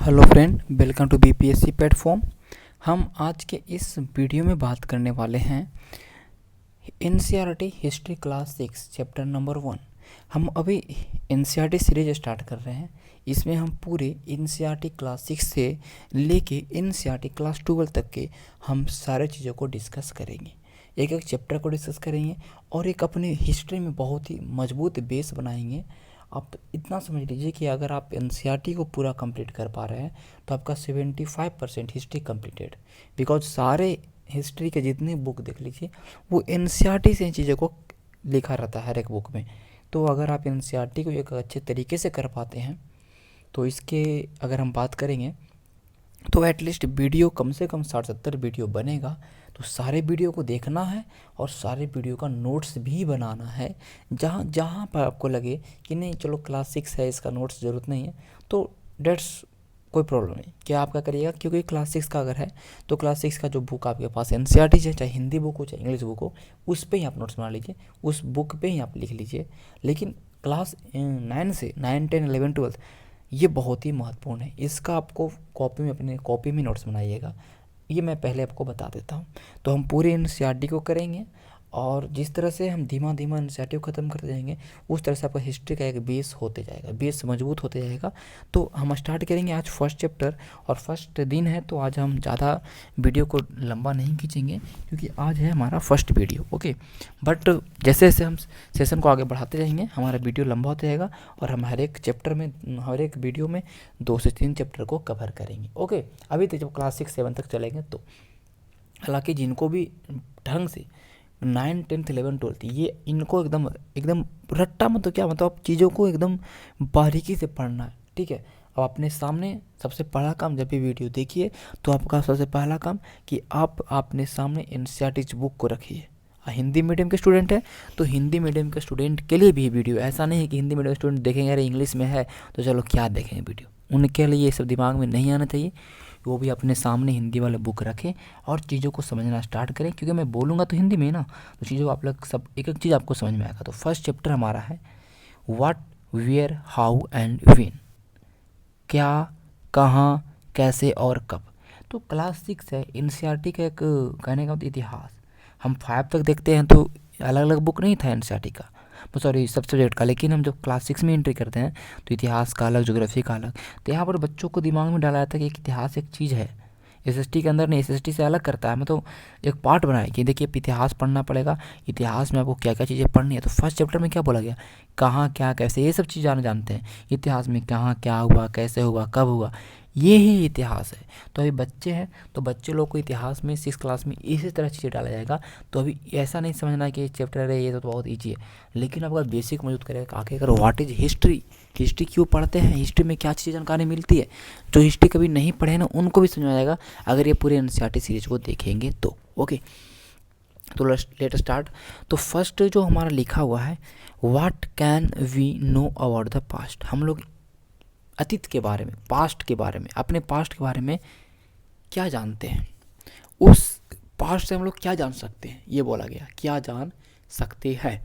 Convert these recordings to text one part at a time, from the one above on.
Hello friend, welcome to BPSC platform. हम आज के इस वीडियो में बात करने वाले हैं NCERT history class 6 chapter number 1। हम अभी एनसीईआरटी सीरीज स्टार्ट कर रहे हैं। इसमें हम पूरे एनसीईआरटी क्लास 6 से लेके एनसीईआरटी क्लास 12 तक के हम सारे चीज़ों को डिस्कस करेंगे। एक एक चैप्टर को डिस्कस करेंगे और एक अपनी हिस्ट्री में बहुत ही मजबूत बेस बनाएंगे। आप इतना समझ लीजिए कि अगर आप एनसीईआरटी को पूरा कंप्लीट कर पा रहे हैं तो आपका 75% हिस्ट्री कंप्लीटेड। बिकॉज सारे हिस्ट्री के जितने बुक देख लीजिए वो एनसीईआरटी से चीज़ों को लिखा रहता है हर एक बुक में। तो अगर आप एनसीईआरटी को एक अच्छे तरीके से कर पाते हैं तो इसके अगर हम बात करेंगे तो एटलीस्ट वीडियो कम से कम 60-70 वीडियो बनेगा। तो सारे वीडियो को देखना है और सारे वीडियो का नोट्स भी बनाना है। जहाँ जहाँ पर आपको लगे कि नहीं चलो क्लास 6 है, इसका नोट्स ज़रूरत नहीं है, तो डेट्स कोई प्रॉब्लम नहीं। क्या आप क्या करिएगा, क्योंकि क्लास 6 का अगर है तो क्लास 6 का जो बुक आपके पास एनसीईआरटी है, चाहे हिंदी बुक हो चाहे इंग्लिश बुक हो, उस पर ही आप नोट्स बना लीजिए, उस बुक पे ही आप लिख लीजिए। लेकिन क्लास 9 से 9, 10, 11, 12 ये बहुत ही महत्वपूर्ण है। इसका आपको अपने कॉपी में नोट्स बनाइएगा। ये मैं पहले आपको बता देता हूँ। तो हम पूरे एनसीईआरटी को करेंगे और जिस तरह से हम धीमा धीमा एनसीईआरटी को ख़त्म करते जाएंगे उस तरह से आपका हिस्ट्री का एक बेस होते जाएगा, बेस मजबूत होते जाएगा। तो हम स्टार्ट करेंगे आज फर्स्ट चैप्टर और फर्स्ट दिन है, तो आज हम ज़्यादा वीडियो को लंबा नहीं खींचेंगे क्योंकि आज है हमारा फर्स्ट वीडियो। ओके, बट जैसे जैसे हम सेशन को आगे बढ़ाते जाएंगे हमारा वीडियो लंबा होता जाएगा और हम हर एक चैप्टर में, हर एक वीडियो में 2 से 3 चैप्टर को कवर करेंगे। ओके, अभी तो जब क्लास 6, 7 तक चलेंगे तो हालांकि जिनको भी ढंग से 9, 10, 11, 12 ये इनको एकदम एकदम रट्टा मतलब क्या मतलब आप चीज़ों को एकदम बारीकी से पढ़ना है। ठीक है, अब अपने सामने सबसे पहला काम, जब भी वीडियो देखिए तो आपका सबसे पहला काम कि आप अपने सामने एनसीईआरटी बुक को रखिए। हिंदी मीडियम के स्टूडेंट है तो हिंदी मीडियम के स्टूडेंट के लिए भी वीडियो, ऐसा नहीं है कि हिंदी मीडियम स्टूडेंट देखेंगे अरे इंग्लिश में है तो चलो क्या देखेंगे वीडियो, उनके लिए ये सब दिमाग में नहीं आना चाहिए। वो भी अपने सामने हिंदी वाले बुक रखें और चीज़ों को समझना स्टार्ट करें, क्योंकि मैं बोलूँगा तो हिंदी में ना, तो चीज़ों आप लोग सब एक एक चीज़ आपको समझ में आएगा। तो फर्स्ट चैप्टर हमारा है what, where, how and when. क्या, कहाँ, कैसे और कब। तो क्लास 6 है, एनसीईआरटी का एक कहने का इतिहास। हम 5 तक देखते हैं तो अलग अलग बुक नहीं था एनसीईआरटी का, सॉरी सब सब्जेक्ट का, लेकिन हम जब क्लास 6 में एंट्री करते हैं तो इतिहास का अलग, ज्योग्राफी का अलग। तो यहाँ पर बच्चों को दिमाग में डाला जाता है कि एक इतिहास एक चीज़ है, एसएसटी के अंदर नहीं, एसएसटी से अलग करता है। मतलब एक पार्ट बनाए कि देखिए इतिहास पढ़ना पड़ेगा, इतिहास में आपको क्या क्या चीज़ें पढ़नी है। तो फर्स्ट चैप्टर में क्या बोला गया, कहाँ क्या कैसे, ये सब चीज़ जानते हैं। इतिहास में कहाँ क्या हुआ, कैसे हुआ, कब हुआ, ये ही इतिहास है। तो अभी बच्चे हैं तो बच्चे लोग को इतिहास में 6 क्लास में इसी तरह चीज़ें डाला जाएगा। तो अभी ऐसा नहीं समझना कि चैप्टर है ये तो बहुत ईजी है, लेकिन आपका बेसिक मजबूत करेगा। आखिर व्हाट इज हिस्ट्री, हिस्ट्री क्यों पढ़ते हैं, हिस्ट्री में क्या चीज़ जानकारी मिलती है। जो हिस्ट्री कभी नहीं पढ़े ना उनको भी समझ में आएगा अगर ये पूरे एनसीईआरटी सीरीज को देखेंगे तो। ओके, तो लेट स्टार्ट। तो फर्स्ट जो हमारा लिखा हुआ है, what can we know about the past. हम लोग अतीत के बारे में, पास्ट के बारे में, अपने पास्ट के बारे में क्या जानते हैं, उस पास्ट से हम लोग क्या जान सकते हैं, ये बोला गया क्या जान सकते हैं।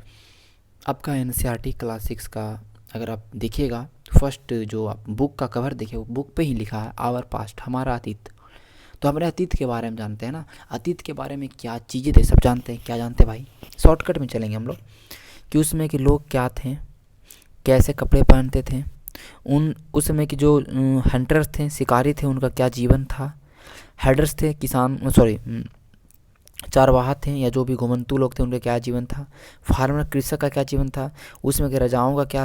आपका एनसीईआरटी क्लास 6 का अगर आप देखिएगा फर्स्ट जो आप बुक का कवर देखिए, वो बुक पे ही लिखा है आवर पास्ट, हमारा अतीत। तो हमारे अतीत के बारे में जानते हैं ना, अतीत के बारे में क्या चीज़ें थे सब जानते हैं। क्या जानते हैं भाई, शॉर्टकट में चलेंगे हम लोग कि उसमें कि लोग क्या थे, कैसे कपड़े पहनते थे, उस समय के जो हंटर्स थे, शिकारी थे, उनका क्या जीवन था। हेडर्स थे, किसान, सॉरी चारवाहा थे या जो भी घुमंतू लोग थे उनका क्या जीवन था। फार्मर, कृषक का क्या जीवन था, उसमें के राजाओं का क्या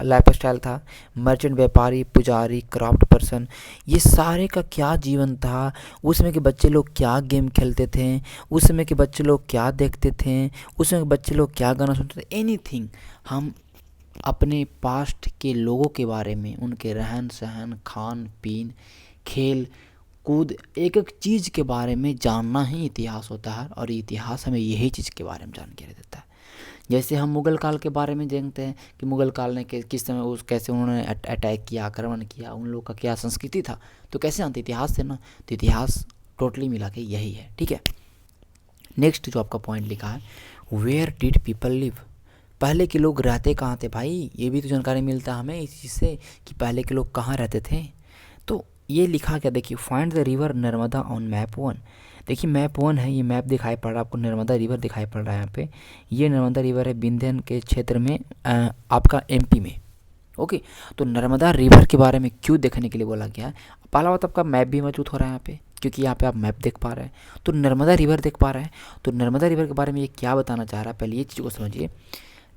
लाइफ स्टाइल था। मर्चेंट, व्यापारी, पुजारी, क्राफ्ट पर्सन, ये सारे का क्या जीवन था। उसमें के बच्चे लोग क्या गेम खेलते थे, उसमें के बच्चे लोग क्या देखते थे, उसमें के बच्चे लोग क्या गाना सुनते थे। एनीथिंग हम अपने पास्ट के लोगों के बारे में, उनके रहन सहन, खान पीन, खेल कूद, एक एक चीज़ के बारे में जानना ही इतिहास होता है। और इतिहास हमें यही चीज़ के बारे में जानकारी देता है। जैसे हम मुग़ल काल के बारे में जानते हैं कि मुग़ल काल ने किस समय कैसे उन्होंने अटैक किया, आक्रमण किया, उन लोगों का क्या संस्कृति था, तो कैसे जानते, इतिहास से ना। तो इतिहास टोटली मिला के यही है। ठीक है, नेक्स्ट जो आपका पॉइंट लिखा है, वेयर डिड पीपल लिव। पहले के लोग रहते कहाँ थे भाई, ये भी तो जानकारी मिलता है हमें इस चीज़ से कि पहले के लोग कहाँ रहते थे। तो ये लिखा क्या, देखिए find the river Narmada on map 1। देखिए मैप 1 है, ये मैप दिखाई पड़ रहा है आपको, नर्मदा रिवर दिखाई पड़ रहा है यहाँ पे। ये नर्मदा रिवर है विंध्यन के क्षेत्र में, आपका एमपी में। ओके, तो नर्मदा रिवर के बारे में क्यों देखने के लिए बोला गया है? पहला बात, आपका मैप भी मौजूद हो रहा है यहाँ पे, क्योंकि यहाँ पे आप मैप देख पा रहे हैं, तो नर्मदा रिवर देख पा रहे हैं। तो नर्मदा रिवर के बारे में ये क्या बताना चाह रहा है, पहले ये चीज़ को समझिए।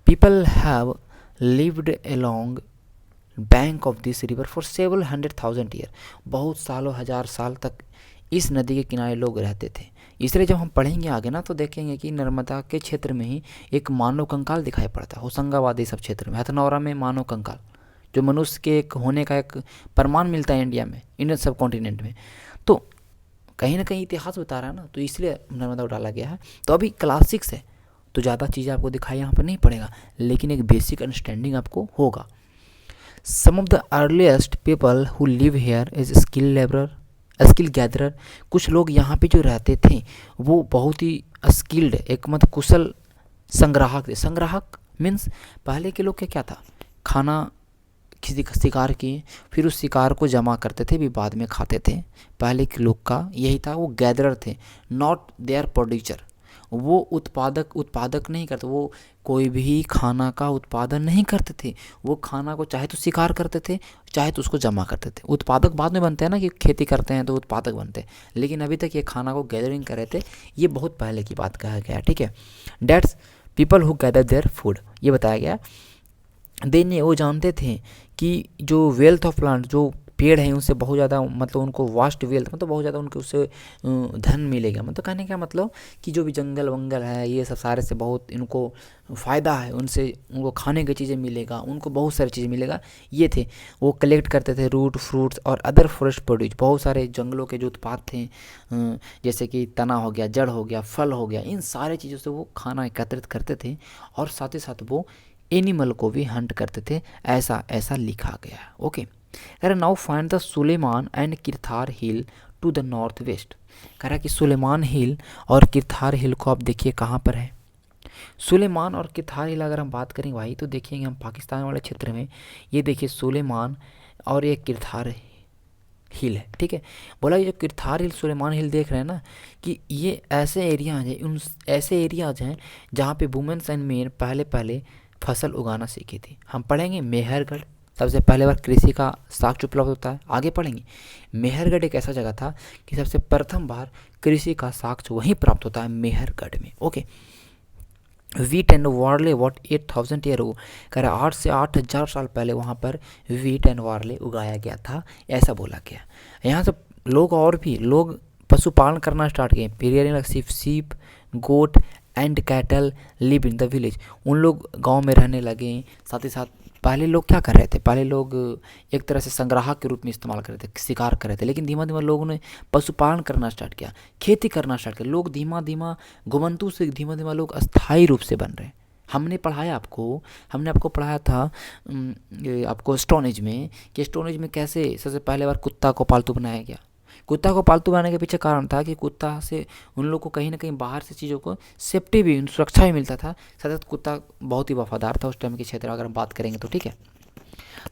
People have lived along bank of this river for several 100,000 year. बहुत सालों, हजार साल तक इस नदी के किनारे लोग रहते थे। इसलिए जब हम पढ़ेंगे आगे ना, तो देखेंगे कि नर्मदा के क्षेत्र में ही एक मानव कंकाल दिखाई पड़ता है, होशंगाबाद ये सब क्षेत्र में, हथनौरा में मानव कंकाल, जो मनुष्य के एक होने का एक प्रमाण मिलता है इंडिया में, इंडियन सब कॉन्टिनेंट में। तो कहीं ना कहीं इतिहास बता रहा है ना, तो इसलिए नर्मदा को डाला गया है। तो अभी क्लास 6 है, तो ज़्यादा चीज़ें आपको दिखाई यहाँ पर नहीं पड़ेगा, लेकिन एक बेसिक अंडरस्टैंडिंग आपको होगा। Some of the earliest people who live here is skill gatherer. कुछ लोग यहाँ पे जो रहते थे वो बहुत ही स्किल्ड, एक मतलब कुशल संग्राहक थे। संग्राहक मीन्स पहले के लोग के क्या था, खाना किसी का शिकार किए, फिर उस शिकार को जमा करते थे, भी बाद में खाते थे। पहले के लोग का यही था, वो गैदरर थे, नॉट देयर प्रोड्यूसर। वो उत्पादक नहीं करते, वो कोई भी खाना का उत्पादन नहीं करते थे। वो खाना को चाहे तो शिकार करते थे, चाहे तो उसको जमा करते थे। उत्पादक बाद में बनते हैं ना, कि खेती करते हैं तो उत्पादक बनते हैं, लेकिन अभी तक ये खाना को गैदरिंग कर रहे थे। ये बहुत पहले की बात कहा गया, ठीक है। Dates people who gather their food, ये बताया गया। देने वो जानते थे कि जो वेल्थ ऑफ प्लांट, जो पेड़ हैं उनसे बहुत ज़्यादा, मतलब उनको वास्ट वेल्थ, मतलब बहुत ज़्यादा उनके उससे धन मिलेगा। मतलब कहने का मतलब कि जो भी जंगल वंगल है ये सब सारे से बहुत इनको फ़ायदा है, उनसे उनको खाने की चीज़ें मिलेगा, उनको बहुत सारी चीज़ें मिलेगा। ये थे, वो कलेक्ट करते थे रूट फ्रूट्स और अदर फॉरेस्ट प्रोड्यूस। बहुत सारे जंगलों के जो उत्पाद थे, जैसे कि तना हो गया, जड़ हो गया, फल हो गया, इन सारे चीज़ों से वो खाना एकत्रित करते थे, और साथ ही साथ वो एनिमल को भी हंट करते थे। ऐसा लिखा गया। ओके, कह रहा now find the Sulaiman and Kirthar hill to the north west. कह रहा कि सुलेमान हिल और किरथार हिल को आप देखिए कहाँ पर है। सुलेमान और किरथार हिल अगर हम बात करें भाई, तो देखेंगे हम पाकिस्तान वाले क्षेत्र में। ये देखिए सुलेमान और ये किरथार हिल है, ठीक है। बोला ये जो किरथार हिल, सुलेमान हिल देख रहे हैं ना, कि ये ऐसे एरियाज हैं, उन ऐसे एरियाज हैं जहाँ पे वुमेन्स एंड मेन पहले फसल उगाना सीखी थी। हम पढ़ेंगे मेहरगढ़, सबसे पहले बार कृषि का साक्ष्य उपलब्ध होता है। आगे पढ़ेंगे मेहरगढ़ एक ऐसा जगह था कि सबसे प्रथम बार कृषि का साक्ष्य वहीं प्राप्त होता है, मेहरगढ़ में। Okay, wheat and barley what 8,000 year हो, कह रहा 8 से 8,000 साल पहले वहाँ पर वीट एंड वार्ले उगाया गया था, ऐसा बोला गया। यहाँ से लोग और भी लोग पशुपालन करना स्टार्ट किए। Period sheep goat and cattle live in the village. उन लोग गांव में रहने लगे। साथ ही साथ पहले लोग क्या कर रहे थे, पहले लोग एक तरह से संग्राहक के रूप में इस्तेमाल कर रहे थे, शिकार कर रहे थे, लेकिन धीमा धीमा लोगों ने पशुपालन करना स्टार्ट किया, खेती करना स्टार्ट किया। लोग धीमा धीमा घुमंतु से धीमा धीमा लोग अस्थायी रूप से बन रहे हैं। हमने आपको पढ़ाया था आपको स्टोन एज में, कि स्टोन एज में कैसे सबसे पहले बार कुत्ता को पालतू बनाया गया। कुत्ता को पालतू बनाने के पीछे कारण था कि कुत्ता से उन लोग को कहीं ना कहीं बाहर से चीज़ों को सेफ्टी भी, सुरक्षा भी मिलता था। साथ साथ कुत्ता बहुत ही वफादार था उस टाइम के क्षेत्र, अगर हम बात करेंगे तो, ठीक है।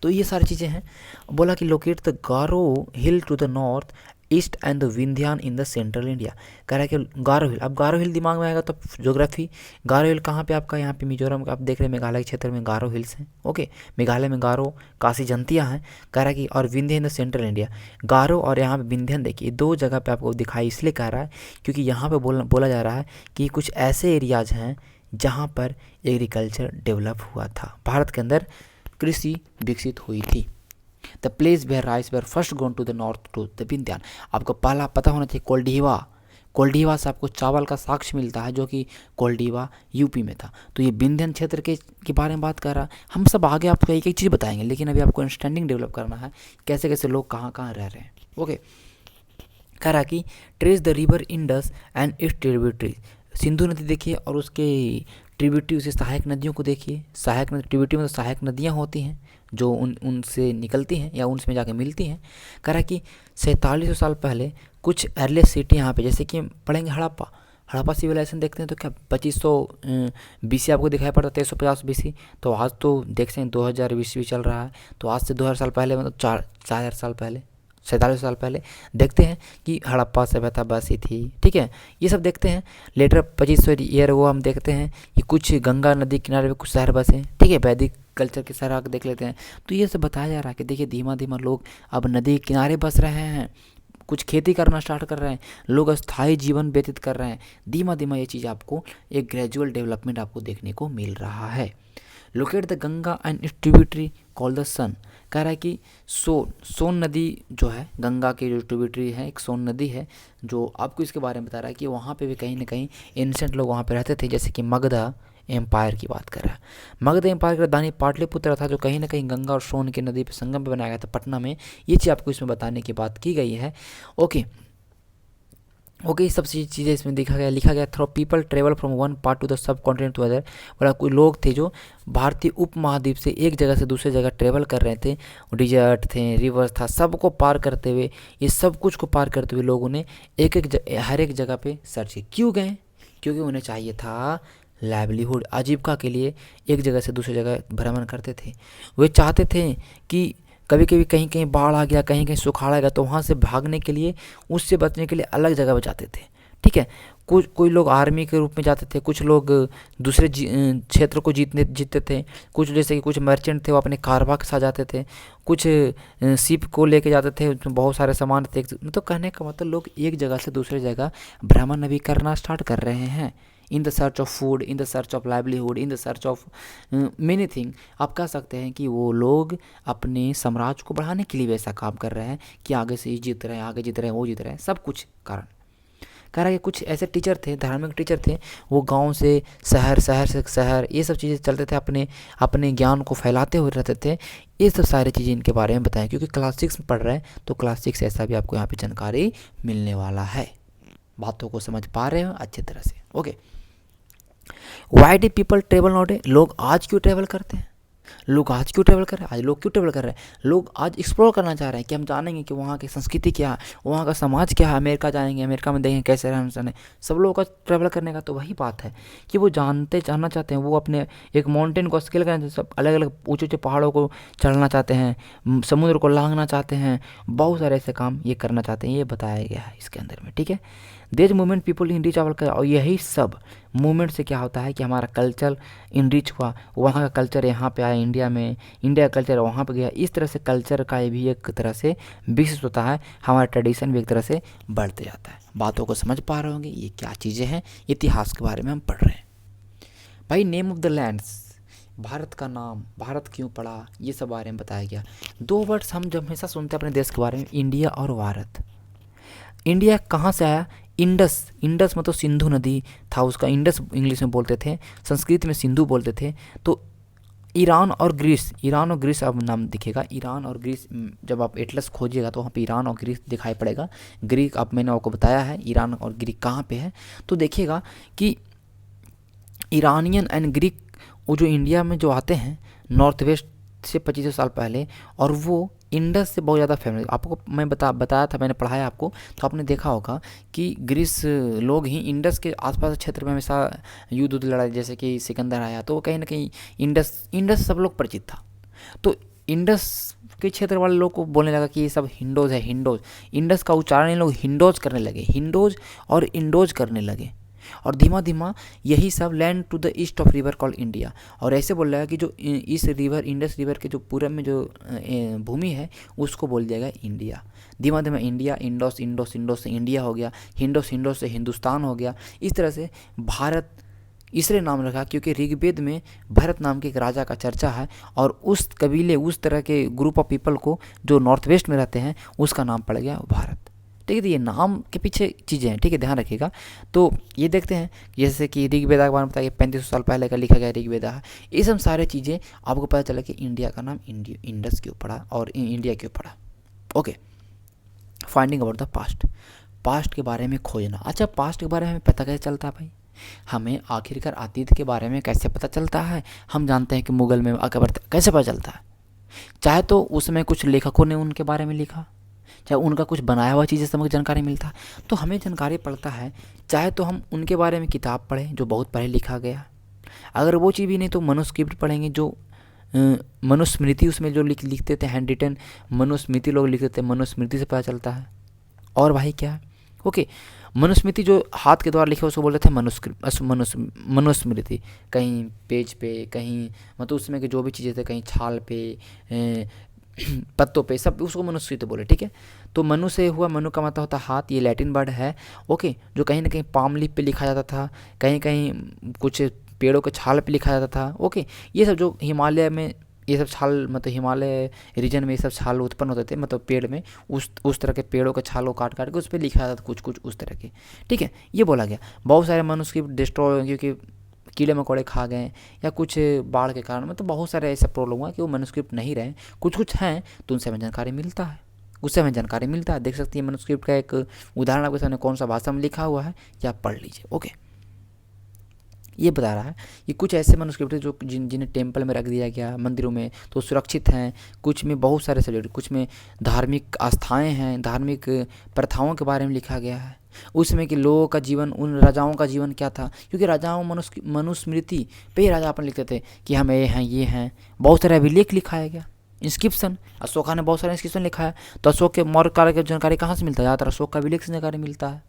तो ये सारी चीज़ें हैं। बोला कि locate the Garo hill to the north east and the Vindhyan in the central India. कह रहा है कि गारो हिल, अब गारो हिल दिमाग में आएगा तो ज्योग्राफी। गारो हिल कहाँ पे आपका, यहाँ पे मिजोरम का आप देख रहे हैं, मेघालय क्षेत्र में गारो हिल्स हैं। ओके, मेघालय में गारो काशी जंतियाँ हैं। कह रहा है कि और Vindhya in the central India, Garo और यहाँ पे विंध्यन, देखिए दो जगह पे आपको दिखाई इसलिए कह रहा है क्योंकि यहाँ पे बोला जा रहा है कि कुछ ऐसे एरियाज हैं जहाँ पर एग्रीकल्चर डेवलप हुआ था, भारत के अंदर कृषि विकसित हुई थी। The place where rice were first grown to the north to the Vindhyan. आपको पहला पता होना चाहिए कोल्डीवा से आपको चावल का साक्ष्य मिलता है, जो कि कोल्डीवा यूपी में था। तो ये विंध्यन क्षेत्र के बारे में बात कर रहा है। हम सब आगे आपको एक एक चीज़ बताएंगे, लेकिन अभी आपको अंडरस्टैंडिंग डेवलप करना है कैसे कैसे लोग कहाँ कहाँ रह रहे हैं। ओके, कह रहा कि trace the river Indus and it's tributaries. Sindhu नदी देखिए और उसके ट्रिब्यूटरी, उसे सहायक नदियों को देखिए। सहायक नदी, ट्रिब्यूटरी में तो सहायक नदियाँ होती हैं जो उनसे निकलती हैं या उनमें जाके मिलती हैं। कह रहा है कि 4700 साल पहले कुछ अर्ली सिटी यहाँ पे, जैसे कि पढ़ेंगे हड़प्पा सिविलाइजेशन देखते हैं तो क्या 2500 BC आपको दिखाई पड़ता है, 1350 BC। तो आज तो देख सकते हैं 2020 चल रहा है, तो आज से 2000 साल पहले मतलब 4000 साल पहले 47 साल पहले। देखते हैं कि हड़प्पा सभ्यता बसी थी, ठीक है, ये सब देखते हैं। लेटर 2500 ईयर वो हम देखते हैं कि कुछ गंगा नदी किनारे पे कुछ शहर बसे, ठीक है, वैदिक कल्चर के शहर आके देख लेते हैं। तो ये सब बताया जा रहा है कि देखिए धीमा धीमा लोग अब नदी के किनारे बस रहे हैं, कुछ खेती करना स्टार्ट कर रहे हैं, लोग अस्थायी जीवन व्यतीत कर रहे हैं। धीमा धीमा ये चीज़ आपको एक ग्रेजुअल डेवलपमेंट आपको देखने को मिल रहा है। Locate the Ganga and its tributary call the Son. कह रहा है कि सोन नदी जो है, गंगा की जो ट्रिब्यूटरी है, एक सोन नदी है, जो आपको इसके बारे में बता रहा है कि वहाँ पे भी कहीं ना कहीं एंशेंट लोग वहाँ पे रहते थे, जैसे कि मगधा एम्पायर की बात कर रहा है। मगधा एम्पायर का राजधानी पाटलिपुत्र था, जो कहीं ना कहीं गंगा और सोन की नदी पे संगम पे बनाया गया था पटना में। ये चीज़ आपको इसमें बताने की बात की गई है। ओके, ये सब चीज़ें इसमें लिखा गया through people travel from one part to the subcontinent to other. बोला कोई लोग थे जो भारतीय उपमहाद्वीप से एक जगह से दूसरे जगह ट्रेवल कर रहे थे, डिजर्ट थे, रिवर्स था, सबको पार करते हुए, ये सब कुछ को पार करते हुए लोगों ने हर एक जगह पे सर्च की। क्यों गए? क्योंकि उन्हें चाहिए था लाइवलीहुड, आजीविका के लिए एक जगह से दूसरी जगह भ्रमण करते थे। वे चाहते थे कि कभी कभी कहीं कहीं बाढ़ आ गया, कहीं कहीं सुखाड़ आ गया, तो वहाँ से भागने के लिए, उससे बचने के लिए अलग जगह पर जाते थे, ठीक है। कोई लोग आर्मी के रूप में जाते थे, कुछ लोग दूसरे क्षेत्र को जीतते थे, कुछ जैसे कि कुछ मर्चेंट थे वो अपने कारवा के साथ जाते थे, कुछ शिप को लेके जाते थे, उसमें बहुत सारे सामान थे। मतलब कहने का मतलब लोग एक जगह से दूसरी जगह भ्रमण अभी करना स्टार्ट कर रहे हैं। In the search of food, in the search of livelihood, in the search of many thing. आप कह सकते हैं कि वो लोग अपने साम्राज्य को बढ़ाने के लिए वैसा काम कर रहे हैं कि आगे से जीत रहे हैं, आगे जीत रहे हैं, वो जीत रहे हैं, सब कुछ कारण। कह रहा है कि कुछ ऐसे टीचर थे, धार्मिक टीचर थे, वो गांव से शहर, शहर से शहर, ये सब चीज़ें चलते थे, अपने ज्ञान को फैलाते हुए रहते थे। ये सब सारी चीज़ें इनके बारे में बताएं, क्योंकि क्लास 6 में पढ़ रहे हैं, तो क्लास 6 ऐसा भी आपको यहाँ पे जानकारी मिलने वाला है। बातों को समझ पा रहे हो अच्छी तरह से? Okay. Why do people travel now day? लोग आज क्यों ट्रेवल करते हैं? लोग आज क्यों ट्रेवल कर रहे हैं? आज लोग क्यों ट्रेवल कर रहे हैं? लोग आज एक्सप्लोर करना चाह रहे हैं कि हम जानेंगे कि वहाँ की संस्कृति क्या है, वहाँ का समाज क्या है। अमेरिका जाएंगे, अमेरिका में देखेंगे कैसे रहन सहन है। सब लोगों का ट्रैवल करने का तो वही बात है कि वो जानना चाहते हैं। वो अपने एक माउंटेन को स्केल करना, सब अलग अलग ऊँचे ऊँचे पहाड़ों को चढ़ना चाहते हैं, समुद्र को लांघना चाहते हैं, बहुत सारे ऐसे काम ये करना चाहते हैं। ये बताया गया है इसके अंदर में, ठीक है। These movement people enrich our culture, और यही सब मूवमेंट से क्या होता है कि हमारा कल्चर इनरिच हुआ, वहाँ का कल्चर यहाँ पे आया इंडिया में, इंडिया का कल्चर वहाँ पे गया। इस तरह से कल्चर का भी एक तरह से विकसित होता है, हमारा ट्रेडिशन भी एक तरह से बढ़ते जाता है। बातों को समझ पा रहे होंगे ये क्या चीज़ें हैं, इतिहास के बारे में हम पढ़ रहे हैं। भाई name of the lands, Bharat का नाम, भारत क्यों पड़ा, ये सब बारे में बताया गया। दो वर्ड्स हम जब हमेशा सुनते हैं अपने देश के बारे में, इंडिया और भारत। इंडिया कहाँ से आया? इंडस, इंडस मतलब सिंधु नदी था, उसका इंडस इंग्लिश में बोलते थे, संस्कृत में सिंधु बोलते थे। तो ईरान और ग्रीस अब नाम दिखेगा। ईरान और ग्रीस, जब आप एटलस खोजिएगा तो वहाँ पे ईरान और ग्रीस दिखाई पड़ेगा। ग्रीक अब मैंने आपको बताया है, ईरान और ग्रीक कहाँ पे है, तो देखिएगा कि ईरानियन एंड ग्रीक वो जो इंडिया में जो आते हैं नॉर्थ वेस्ट से 2500 साल पहले, और वो इंडस से बहुत ज़्यादा फेमस। आपको मैं बताया था, मैंने पढ़ाया आपको, तो आपने देखा होगा कि ग्रीस लोग ही इंडस के आसपास क्षेत्र में हमेशा युद्ध लड़ाई, जैसे कि सिकंदर आया तो कहीं ना कहीं इंडस सब लोग परिचित था। तो इंडस के क्षेत्र वाले लोग को बोलने लगा कि ये सब हिंडोज है, हिंडोज। इंडस का उच्चारण लोग हिंडोज करने लगे, हिंडोज और इंडोज करने लगे, और धीमा धीमा यही सब land to the east of river called India. और ऐसे बोल रहा है कि जो इस रिवर, इंडस रिवर के जो पूरब में जो भूमि है उसको बोल दिया गया इंडिया। धीमा धीमा इंडिया, इंडोस, इंडोस, इंडोस से इंडिया हो गया, हिंडोस, हिंडोस से हिंदुस्तान हो गया। इस तरह से भारत इसलिए नाम रखा क्योंकि ऋग्वेद में भरत नाम के एक राजा का चर्चा है, और उस कबीले, उस तरह के ग्रुप ऑफ पीपल को जो नॉर्थ वेस्ट में रहते हैं उसका नाम पड़ गया भारत, ठीक है। तो ये नाम के पीछे चीज़ें हैं, ठीक है, ध्यान रखिएगा। तो ये देखते हैं जैसे कि ऋग्वेदा के बारे में बताया, 3500 साल पहले का लिखा गया ऋग्वेदा है। ये सब सारे चीज़ें आपको पता चला कि इंडिया का नाम इंडस क्यों पड़ा और इंडिया क्यों पड़ा। Okay, finding about the past, past के बारे में खोजना। अच्छा, पास्ट के बारे में पता कैसे चलता है भाई? हमें आखिरकार अतीत के बारे में कैसे पता चलता है? हम जानते हैं कि मुगल में अकबर, कैसे पता चलता है? चाहे तो उसमें कुछ लेखकों ने उनके बारे में लिखा, चाहे उनका कुछ बनाया हुआ चीज़ें से हमें जानकारी मिलता, तो हमें जानकारी पड़ता है। चाहे तो हम उनके बारे में किताब पढ़ें जो बहुत पहले लिखा गया, अगर वो चीज़ भी नहीं तो मनुस्क्रिप्ट पढ़ेंगे जो मनुस्मृति उसमें जो लिखते थे, हैंड रिटन मनुस्मृति लोग लिखते थे, मनुस्मृति से पता चलता है। और भाई क्या है, ओके, मनुस्मृति जो हाथ के द्वारा लिखे उसको बोलते थे मनुस्मृति। कहीं पेज पे, कहीं मतलब उसमें के जो भी चीज़ें थे, कहीं छाल पे, पत्तों पे, सब उसको मनुस्मृति बोले, ठीक है। तो मनु से हुआ, मनु का मतलब होता है हाथ, ये लैटिन वर्ड है, ओके, जो कहीं ना कहीं पाम लीफ पे लिखा जाता था, कहीं कहीं कुछ पेड़ों के छाल पे लिखा जाता था, ओके। ये सब जो हिमालय में ये सब छाल, मतलब हिमालय रीजन में ये सब छाल उत्पन्न होते थे, मतलब पेड़ में उस तरह के पेड़ों के छालों काट काट के उस पर लिखा जाता था कुछ कुछ उस तरह के, ठीक है। ये बोला गया। बहुत सारे मनुस्क्रिप्ट डिस्ट्रॉय हुए क्योंकि कीड़े मकोड़े खा गए या कुछ बाढ़ के कारण, मतलब बहुत सारे ऐसा प्रॉब्लम हुआ कि वो मनुस्क्रिप्ट नहीं रहे। कुछ कुछ हैं तो उनसे हमें जानकारी मिलता है, उससे हमें जानकारी मिलता है। देख सकती है मनुस्क्रिप्ट का एक उदाहरण आपके सामने, कौन सा भाषा में लिखा हुआ है या पढ़ लीजिए, ओके। ये बता रहा है कि कुछ ऐसे मनुस्क्रिप्ट जो जिन्हें टेम्पल में रख दिया गया, मंदिरों में, तो सुरक्षित हैं। कुछ में बहुत सारे सब्जेक्ट, कुछ में धार्मिक आस्थाएं हैं, धार्मिक प्रथाओं के बारे में लिखा गया है। उसमें कि लोगों का जीवन, उन राजाओं का जीवन क्या था, क्योंकि राजाओं मनुस्मृति पे ही राजा अपन लिखते थे कि हम ये हैं। बहुत सारे अभिलेख लिखाया गया, इंस्क्रिप्शन, अशोका ने बहुत सारे इंस्क्रिप्शन लिखा है। तो अशोक के मौर्य काल की जानकारी कहाँ से मिलता है? ज़्यादातर अशोक का अभिलेख से जानकारी मिलता है।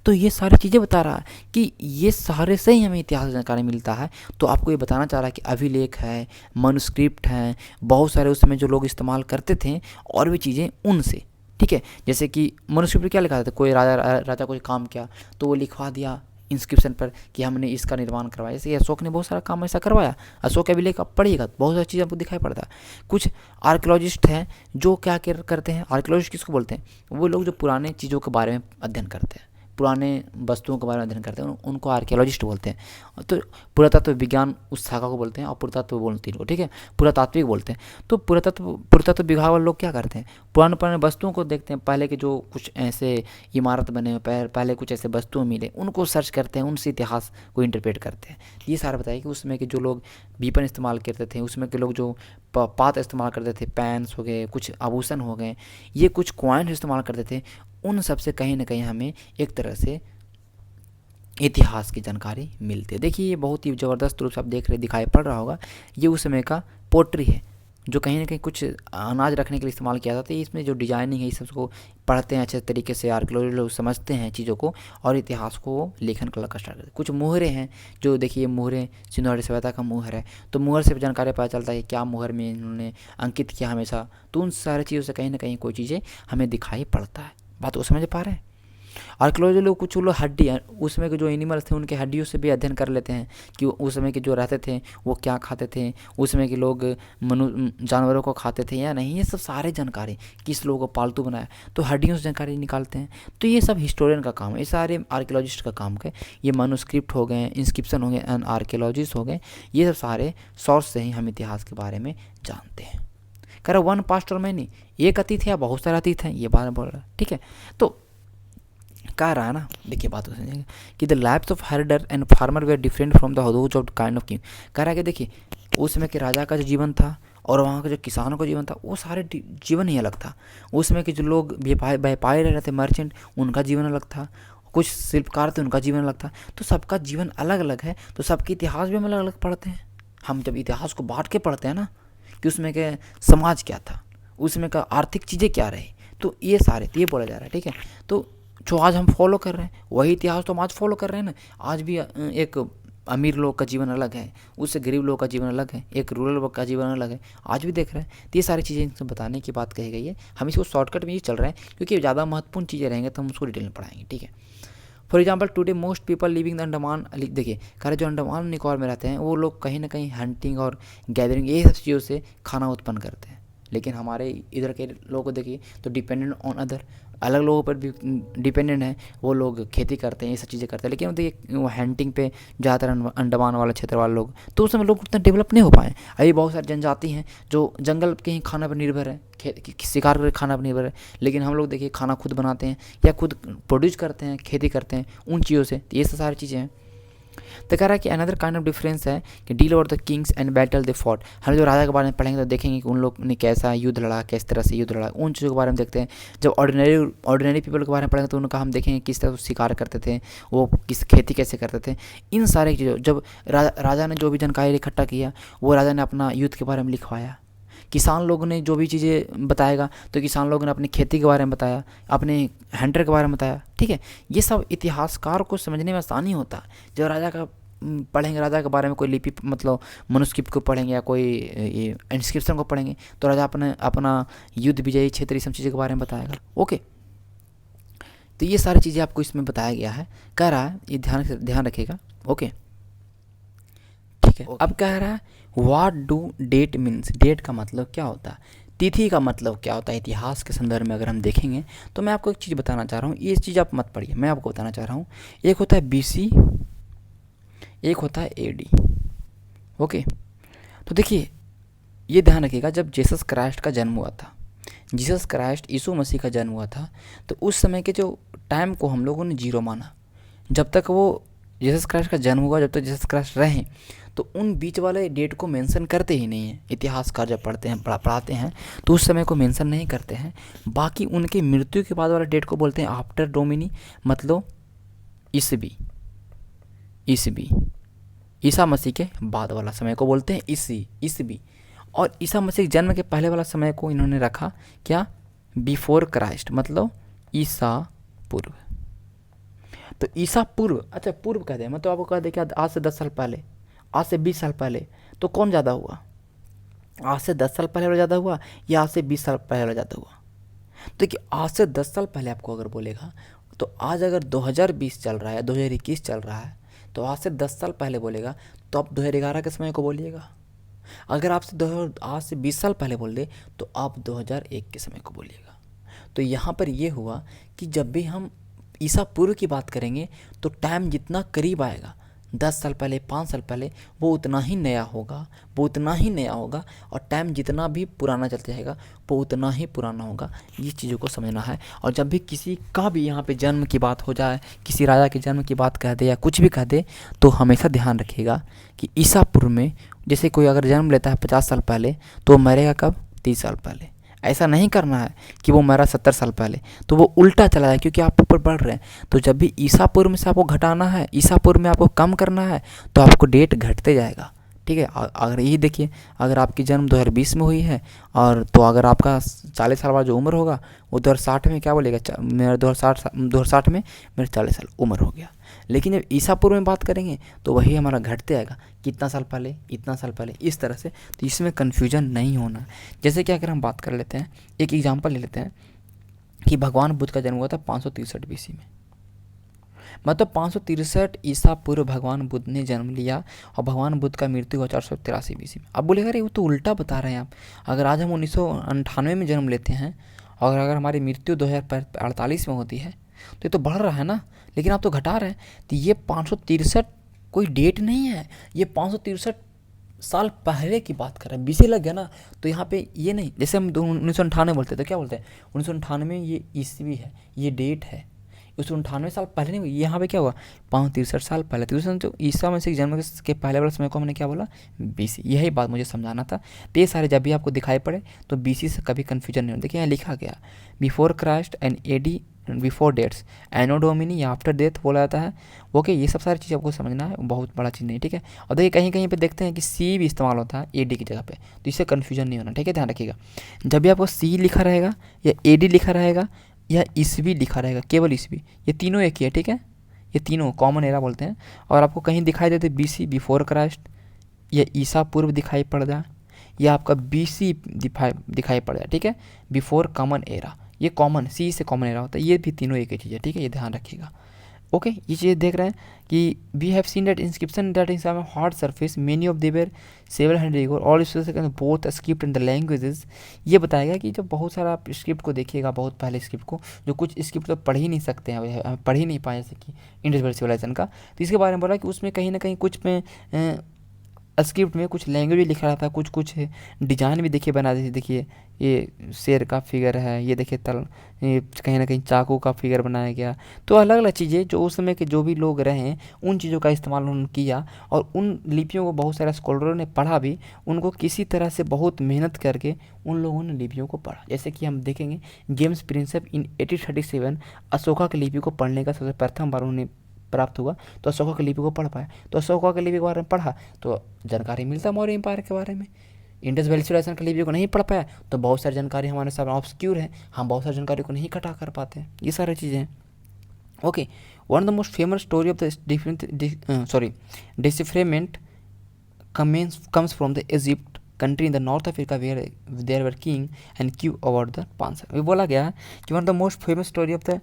तो ये सारी चीज़ें बता रहा है कि ये सारे से ही हमें इतिहास जानकारी मिलता है। तो आपको ये बताना चाह रहा है कि अभिलेख है, मनुस्क्रिप्ट हैं, बहुत सारे उस समय जो लोग इस्तेमाल करते थे और भी चीज़ें उनसे, ठीक है। जैसे कि मनुस्क्रिप्ट क्या लिखा था, कोई राजा कोई काम किया तो वो लिखवा दिया इंस्क्रिप्शन पर कि हमने इसका निर्माण करवाया। जैसे अशोक ने बहुत सारा काम ऐसा करवाया। अशोक के अभिलेख आप पढ़िएगा बहुत सारी चीज़ आपको दिखाई पड़ता है। कुछ आर्कियोलॉजिस्ट हैं जो क्या करते हैं, आर्कियोलॉजिस्ट किसको बोलते हैं? वो लोग जो पुराने चीज़ों के बारे में अध्ययन करते हैं, पुराने वस्तुओं के बारे में अध्ययन करते हैं, उनको आर्कियोलॉजिस्ट बोलते हैं। तो पुरातत्व विज्ञान उस शाखा को बोलते हैं, और पुरातत्व बोलते हैं, ठीक है, पुरातात्विक बोलते हैं। तो पुरातत्व विभाग वाले लोग क्या करते हैं, पुराने वस्तुओं को देखते हैं, पहले के जो कुछ ऐसे इमारत बने हुए, पहले कुछ ऐसे वस्तुएं मिले, उनको सर्च करते हैं, उनसे इतिहास को इंटरप्रेट करते हैं। ये सारा बताइए कि उसमें के जो लोग बीपन इस्तेमाल करते थे, उसमें के लोग जो पात्र इस्तेमाल करते थे, पैन्स हो गए, कुछ आभूषण हो गए, ये कुछ कॉइन इस्तेमाल करते थे, उन सब से कहीं ना कहीं हमें एक तरह से इतिहास की जानकारी मिलती है। देखिए ये बहुत ही ज़बरदस्त रूप से आप देख रहे, दिखाई पड़ रहा होगा, ये उस समय का पोट्री है जो कहीं ना कहीं कुछ अनाज रखने के लिए इस्तेमाल किया जाता है। इसमें जो डिजाइनिंग है, इस सबको पढ़ते हैं अच्छे तरीके से, आर्कियोलॉजी लोग समझते हैं चीज़ों को और इतिहास को लेखन कला का स्टार्ट करते हैं। कुछ मुहरें हैं जो देखिए, मुहरें सिंधु सभ्यता का मुहर है, तो मुहर से जानकारी पता चलता है क्या मुहर में इन्होंने अंकित किया हमेशा। तो उन सारी चीज़ों से कहीं ना कहीं कोई चीज़ें हमें दिखाई पड़ता है। बात को समझ पा रहे हैं? आर्कियोलॉजी लोग कुछ लोग हड्डी, उसमें के जो एनिमल्स थे उनके हड्डियों से भी अध्ययन कर लेते हैं कि उस समय के जो रहते थे वो क्या खाते थे, उस समय के लोग जानवरों को खाते थे या नहीं। ये सब सारे जानकारी, किस लोगों को पालतू बनाया, तो हड्डियों से जानकारी निकालते हैं। तो ये सब हिस्टोरियन का काम है, ये सारे आर्कियोलॉजिस्ट का काम है। ये मनुस्क्रिप्ट हो गए, इंस्क्रिप्शन हो गए, एंड आर्कियोलॉजिस्ट हो गए, ये सब सारे सोर्स से ही हम इतिहास के बारे में जानते हैं। कह रहा वन पास्ट और मैनी, एक अतीत है या बहुत सारे अतीत हैं, ये बात बोल रहा है, ठीक है। तो कह रहा है ना, देखिए बात को समझिएगा कि the lifes of herder and farmer were different from the those of kind of king. कह रहा है कि देखिए उस समय के राजा का जो जीवन था और वहाँ का जो किसानों का जीवन था, वो सारे जीवन ही अलग था। उस समय के जो लोग व्यापारी रह रहे थे, मर्चेंट, उनका जीवन अलग था। कुछ शिल्पकार थे, उनका जीवन अलग था। तो सबका जीवन अलग अलग है, तो सबके इतिहास भी हम अलग अलग पढ़ते हैं। हम जब इतिहास को बांट के पढ़ते हैं ना कि उसमें के समाज क्या था, उसमें का आर्थिक चीज़ें क्या रही, तो ये सारे ये बोला जा रहा है, ठीक है। तो जो आज हम फॉलो कर रहे हैं वही इतिहास तो हम आज फॉलो कर रहे हैं ना। आज भी एक अमीर लोग का जीवन अलग है, उससे गरीब लोग का जीवन अलग है, एक रूरल लोग का जीवन अलग है, आज भी देख रहे हैं। तो ये सारी चीज़ें बताने की बात कही गई है। हम इसको शॉर्टकट में ये चल रहे हैं क्योंकि ज़्यादा महत्वपूर्ण चीज़ें रहेंगे तो हम उसको डिटेल में पढ़ाएंगे, ठीक है। For example today most people living the Andaman, देखिए कह रहे जो अंडमान निकोबार में रहते हैं वो लोग कहीं ना कहीं हंटिंग और गैदरिंग ये सब चीज़ों से खाना उत्पन्न करते हैं। लेकिन हमारे इधर के लोगों को देखिए तो डिपेंडेंट ऑन अदर, अलग लोगों पर भी डिपेंडेंट हैं, वो लोग खेती करते हैं, ये सब चीज़ें करते हैं। लेकिन देखिए वो हंटिंग पे ज़्यादातर अंडमान वाला क्षेत्र वाले लोग, तो उस समय लोग उतना डेवलप नहीं हो पाए। अभी बहुत सारी जनजाति हैं जो जंगल के ही खाना पर निर्भर है, शिकार कर खाना पर निर्भर है। लेकिन हम लोग देखिए खाना खुद बनाते हैं या खुद प्रोड्यूस करते हैं, खेती करते हैं उन चीज़ों से। तो ये सब सारी चीज़ें हैं। तो कह रहा है कि अनदर काइंड ऑफ डिफरेंस है कि deal over the Kings and battle they fought. हम जो राजा के बारे में पढ़ेंगे तो देखेंगे कि उन लोग ने कैसा युद्ध लड़ा, किस तरह से युद्ध लड़ा, उन चीज़ों के बारे में देखते हैं। जब ऑर्डिनरी पीपल के बारे में पढ़ेंगे तो उनका हम देखेंगे किस तरह से शिकार करते थे, वो किस खेती कैसे करते थे। इन सारी चीज़ों जब राजा ने जो भी जानकारी इकट्ठा किया वो राजा ने अपना युद्ध के बारे में लिखवाया। किसान लोगों ने जो भी चीज़ें बताएगा तो किसान लोगों ने अपनी खेती के बारे में बताया, अपने हंटर के बारे में बताया। ठीक है, ये सब इतिहासकार को समझने में आसानी होता है। जब राजा का पढ़ेंगे, राजा के बारे में कोई लिपि मतलब मनुस्क्रिप्ट को पढ़ेंगे या कोई इंस्क्रिप्शन को पढ़ेंगे तो राजा अपना युद्ध विजयी क्षेत्र, सब चीज़ों के बारे में बताएगा। ओके, तो ये सारी चीज़ें आपको इसमें बताया गया है। कह रहा है ये ध्यान रखिएगा। ओके, ठीक है। अब कह रहा है what do date means. Date का मतलब क्या होता है, तिथि का मतलब क्या होता है। इतिहास के संदर्भ में अगर हम देखेंगे तो मैं आपको एक चीज़ बताना चाह रहा हूँ, ये चीज़ आप मत पढ़िए, मैं आपको बताना चाह रहा हूँ। एक होता है BC, एक होता है AD। ओके, तो देखिए ये ध्यान रखिएगा, जब जीसस क्राइस्ट का जन्म हुआ था, जीसस क्राइस्ट यीशु मसीह का जन्म हुआ था, तो उस समय के जो टाइम को हम लोगों ने जीरो माना। जब तक वो जीसस क्राइस्ट का जन्म हुआ, जब तक जीसस क्राइस्ट रहे, तो उन बीच वाले डेट को मेंशन करते ही नहीं है। इतिहासकार जब पढ़ते हैं पढ़ाते हैं तो उस समय को मेंशन नहीं करते हैं। बाकी उनकी मृत्यु के बाद वाला डेट को बोलते हैं आफ्टर डोमिनी, मतलब ईसवी, ईसा मसीह के बाद वाला समय को बोलते हैं ईसवी। और ईसा मसीह जन्म के पहले वाला समय को इन्होंने रखा क्या, बिफोर क्राइस्ट, मतलब ईसा पूर्व। तो ईसा पूर्व, अच्छा पूर्व कहते हैं, मतलब आपको कह दे क्या आज से 10 साल पहले, आज से 20 साल पहले, तो कौन ज़्यादा हुआ, आज से 10 साल पहले वाला ज़्यादा हुआ या आज से 20 साल पहले वाला ज़्यादा हुआ। तो देखिए आज से 10 साल पहले आपको अगर बोलेगा तो आज अगर 2020 चल रहा है, 2021 चल रहा है, तो आज से 10 साल पहले बोलेगा तो आप 2011 के समय को बोलिएगा। अगर आपसे आज से 20 साल पहले बोल दे तो आप 2001 के समय को बोलिएगा। तो यहाँ पर ये हुआ कि जब भी हम ईसा पूर्व की बात करेंगे तो टाइम जितना करीब आएगा, 10 साल पहले, 5 साल पहले, वो उतना ही नया होगा, और टाइम जितना भी पुराना चलता जाएगा वो उतना ही पुराना होगा। ये चीज़ों को समझना है। और जब भी किसी का भी यहाँ पे जन्म की बात हो जाए, किसी राजा के जन्म की बात कह दे या कुछ भी कह दे, तो हमेशा ध्यान रखिएगा कि ईसा पूर्व में, जैसे कोई अगर जन्म लेता है 50 साल पहले तो वो मरेगा कब, 30 साल पहले। ऐसा नहीं करना है कि वो मरा 70 साल पहले, तो वो उल्टा चला जाए क्योंकि आप ऊपर बढ़ रहे हैं। तो जब भी ईसा पूर्व में से आपको घटाना है, ईसा पूर्व में आपको कम करना है, तो आपको डेट घटते जाएगा। ठीक है, अगर यही देखिए, अगर आपकी जन्म 2020 में हुई है और तो अगर आपका 40 साल बाद जो उम्र होगा वो 2060 में क्या बोलेगा, मेरा 2060 में मेरे 40 साल उम्र हो गया। लेकिन जब ईसा पूर्व में बात करेंगे तो वही हमारा घटते आएगा, कितना साल पहले, इतना साल पहले, इस तरह से। तो इसमें कन्फ्यूजन नहीं होना। जैसे कि अगर हम बात कर लेते हैं, एक एग्जाम्पल ले लेते हैं कि भगवान बुद्ध का जन्म हुआ था 563 BC में, मतलब 563 ईसा पूर्व भगवान बुद्ध ने जन्म लिया और भगवान बुद्ध का मृत्यु हुआ 483 BC में। अब बोलेगा अरे वो तो उल्टा बता रहे हैं आप। अगर आज हम 1998 में जन्म लेते हैं और अगर हमारी मृत्यु 2048 में होती है तो ये तो बढ़ रहा है ना, लेकिन आप तो घटा रहे हैं। तो ये 563 कोई डेट नहीं है, ये 563 साल पहले की बात कर रहे हैं। 20 लग गया ना, तो यहाँ पे ये नहीं, जैसे हम 1998 बोलते हैं तो क्या बोलते हैं, 1998 ये ईस्वी है, ये डेट है। 1998 साल पहले नहीं हुई, यहाँ पे क्या हुआ, 563 साल पहले। तो ईसा मसीह के जन्म के पहले वाले समय को हमने क्या बोला, BC। यही बात मुझे समझाना था। तो ये सारे जब भी आपको दिखाई पड़े तो BC से कभी कन्फ्यूजन नहीं हो। देखिए यहाँ लिखा गया before Christ and AD before dates, anno domini या आफ्टर डेथ बोला जाता है। ओके, ये सब सारी चीज़ आपको समझना है, बहुत बड़ा चीज़ नहीं। ठीक है, और देखिए कहीं कहीं पे देखते हैं कि C भी इस्तेमाल होता है AD की जगह पे, तो इससे कन्फ्यूजन नहीं होना। ठीक है, ध्यान रखिएगा, जब भी आपको C लिखा रहेगा या AD लिखा रहेगा या ईस्वी लिखा रहेगा, केवल ईस्वी, ये तीनों एक ही है। ठीक है, ये तीनों कॉमन एरा बोलते हैं। और आपको कहीं दिखाई देते BC बिफोर क्राइस्ट या ईसा पूर्व दिखाई पड़ जाए या आपका BC दिखाई पड़ जाए, ठीक है, बिफोर कॉमन एरा, ये कॉमन C से कॉमन एरा होता है, ये भी तीनों एक ही चीज़ है। ठीक है, ये ध्यान रखिएगा। ओके, ये चीज़ देख रहे हैं कि we have seen that inscription that is on hard surface, many of they were several hundred all both script and the languages. ये बताएगा कि जब बहुत सारा आप स्क्रिप्ट को देखिएगा, बहुत पहले स्क्रिप्ट को, जो कुछ स्क्रिप्ट तो पढ़ ही नहीं सकते हैं, पढ़ ही नहीं पाए, जैसे कि इंडस सिविलाइजेशन का, तो इसके बारे में बोला कि उसमें कहीं ना कहीं कुछ में स्क्रिप्ट में कुछ लैंग्वेज भी लिखा रहता है, कुछ डिज़ाइन भी देखिए बना, देखिए ये शेर का फिगर है, ये देखिए ये कहीं ना कहीं चाकू का फिगर बनाया गया। तो अलग अलग चीज़ें जो उस समय के जो भी लोग रहे हैं उन चीज़ों का इस्तेमाल उन्होंने किया, और उन लिपियों को बहुत सारे स्कॉलरों ने पढ़ा भी। उनको किसी तरह से बहुत मेहनत करके उन लोगों ने लिपियों को पढ़ा। जैसे कि हम देखेंगे जेम्स प्रिंसेप इन 1837 अशोका की लिपि को पढ़ने का सबसे प्रथम बार उन्हें प्राप्त हुआ, तो अशोका की लिपि को पढ़ पाया। तो अशोका की लिपि के बारे में पढ़ा तो जानकारी मिलता मौर्य एम्पायर के बारे में। इंडस वैली सिविलाइजेशन की लिपि को नहीं पढ़ पाया तो बहुत सारी जानकारी हमारे सामने ऑब्सक्यूर है, हम बहुत सारी जानकारी को नहीं इकट्ठा कर पाते हैं। ये सारी चीज़ें हैं। Okay, one of the most famous story of the decipherment comes from the Egypt country in the North Africa where there were king and queen over the Pansa। ये बोला गया है कि one of the most famous story of the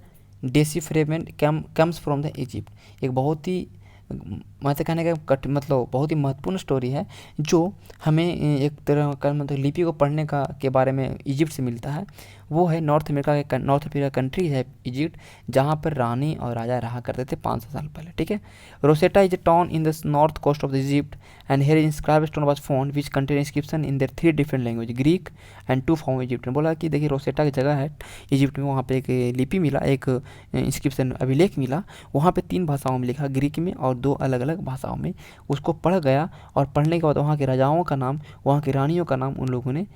decipherment comes from the Egypt। एक बहुत ही मतलब कहने का मतलब बहुत ही महत्वपूर्ण स्टोरी है जो हमें एक तरह का मतलब लिपि को पढ़ने का के बारे में इजिप्ट से मिलता है। वो है नॉर्थ अफ्रीका कंट्री है इजिप्ट, जहाँ पर रानी और राजा रहा करते थे 500 साल पहले। ठीक है, Rosetta is a town in the north coast of the Egypt and here inscribed stone was found which contain inscription in their 3 different language, Greek and 2 form Egypt. बोला कि देखिए रोसेटा की जगह है इजिप्ट में, वहाँ पे एक लिपि मिला, एक इंस्क्रिप्शन अभिलेख मिला, वहाँ पे 3 भाषाओं में लिखा, ग्रीक में और 2 अलग अलग भाषाओं में। उसको पढ़ गया और पढ़ने के बाद वहाँ के राजाओं का नाम, वहाँ की रानियों का नाम उन लोगों ने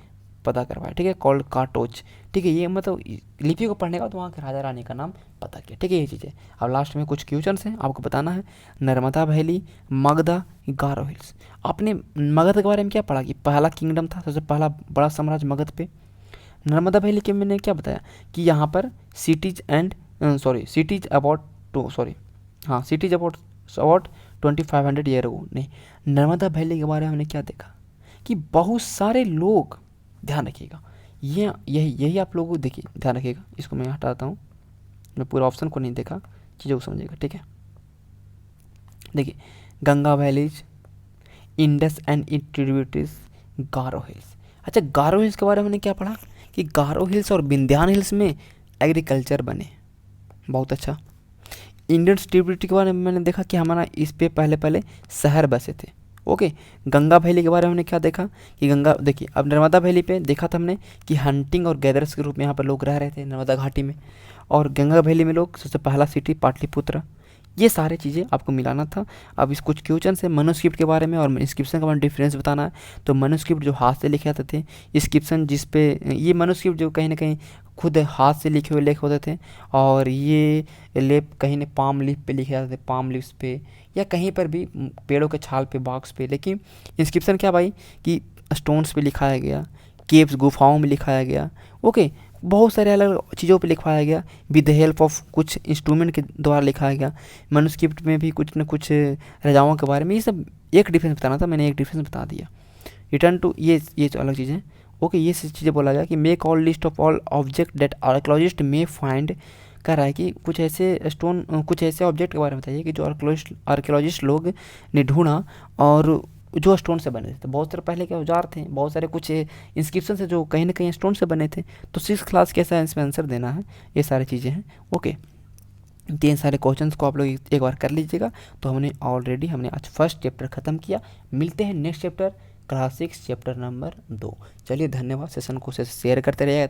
पता करवाया। ठीक है, कॉल्ड कार्टोज। ठीक है, ये मतलब लिपि को पढ़ने के बाद वहाँ के राजा रानी का नाम पता किया। ठीक है, ये चीज़ें। अब लास्ट में कुछ क्वेश्चंस हैं आपको बताना है। नर्मदा वैली, मगधा, गारो हिल्स। आपने मगध के बारे में क्या पढ़ा कि पहला किंगडम था, सबसे पहला बड़ा साम्राज्य मगध पे। नर्मदा वैली के मैंने क्या बताया कि यहाँ पर सिटीज अबाउट 2500 ईयर अगो। नहीं, नर्मदा वैली के बारे में हमने क्या देखा कि बहुत सारे लोग, ध्यान रखिएगा, ये यही आप लोगों को देखिए, ध्यान रखिएगा, इसको मैं हटाता हूँ, मैं पूरा ऑप्शन को नहीं देखा, चीज़ों को समझिएगा। ठीक है, देखिए, Ganga valleys, Indus and it tributaries, Garo hills. अच्छा, गारो हिल्स के बारे में हमने क्या पढ़ा कि गारो हिल्स और विंध्यान हिल्स में एग्रीकल्चर बने। बहुत अच्छा। इंडियन ट्रिब्यूटरी के बारे में मैंने देखा कि हमारा इस पे पहले शहर बसे थे। ओके, गंगा वैली के बारे में हमने क्या देखा कि गंगा, देखिए अब नर्मदा वैली पे देखा था हमने कि हंटिंग और गैदर्स के रूप में यहाँ पर लोग रह रहे थे नर्मदा घाटी में, और गंगा वैली में लोग सबसे पहला सिटी पाटलिपुत्र। ये सारे चीज़ें आपको मिलाना था। अब इस कुछ क्वेश्चन से मनुस्क्रिप्ट के बारे में और इंस्क्रिप्शन के बारे में डिफरेंस बताना है। तो मनुस्क्रिप्ट जो हाथ से लिखे जाते थे, इंस्क्रिप्शन जिस पे ये मनुस्क्रिप्ट जो कहीं ना कहीं खुद हाथ से लिखे हुए लेख होते थे, और ये लेप कहीं ने पाम लीफ पे लिखे जाते थे, पाम लीव्स पे या कहीं पर भी पेड़ों के छाल पे, बॉक्स पे। लेकिन इंस्क्रिप्शन क्या भाई कि स्टोन्स पे लिखाया गया, केव्स गुफाओं में लिखाया गया। ओके, बहुत सारे अलग अलग चीज़ों पे लिखवाया गया, विद द हेल्प ऑफ कुछ इंस्ट्रूमेंट के द्वारा लिखाया गया। मनुस्क्रिप्ट में भी कुछ न कुछ राजाओं के बारे में, ये सब एक डिफरेंस बताना था, मैंने एक डिफरेंस बता दिया। रिटर्न टू ये जो अलग चीज़ें, ओके, ये चीज़ें बोला गया कि make all list of all object that archaeologist में फाइंड। कह रहा है कि कुछ ऐसे ऑब्जेक्ट के बारे में बताइए कि जो आर्कियोलॉजिस्ट लोग ने ढूंढा और जो स्टोन से बने थे। तो बहुत सारे पहले के औजार थे, बहुत सारे कुछ इंस्क्रिप्शन से जो कहीं ना कहीं स्टोन से बने थे। तो 6th क्लास कैसा इसमें आंसर देना है, ये सारी चीज़ें हैं। ओके, 3 सारे क्वेश्चंस को आप लोग एक बार कर लीजिएगा। तो हमने आज फर्स्ट चैप्टर ख़त्म किया। मिलते हैं next chapter class 6 chapter number 2। चलिए, धन्यवाद। सेशन को शेयर करते रहिएगा।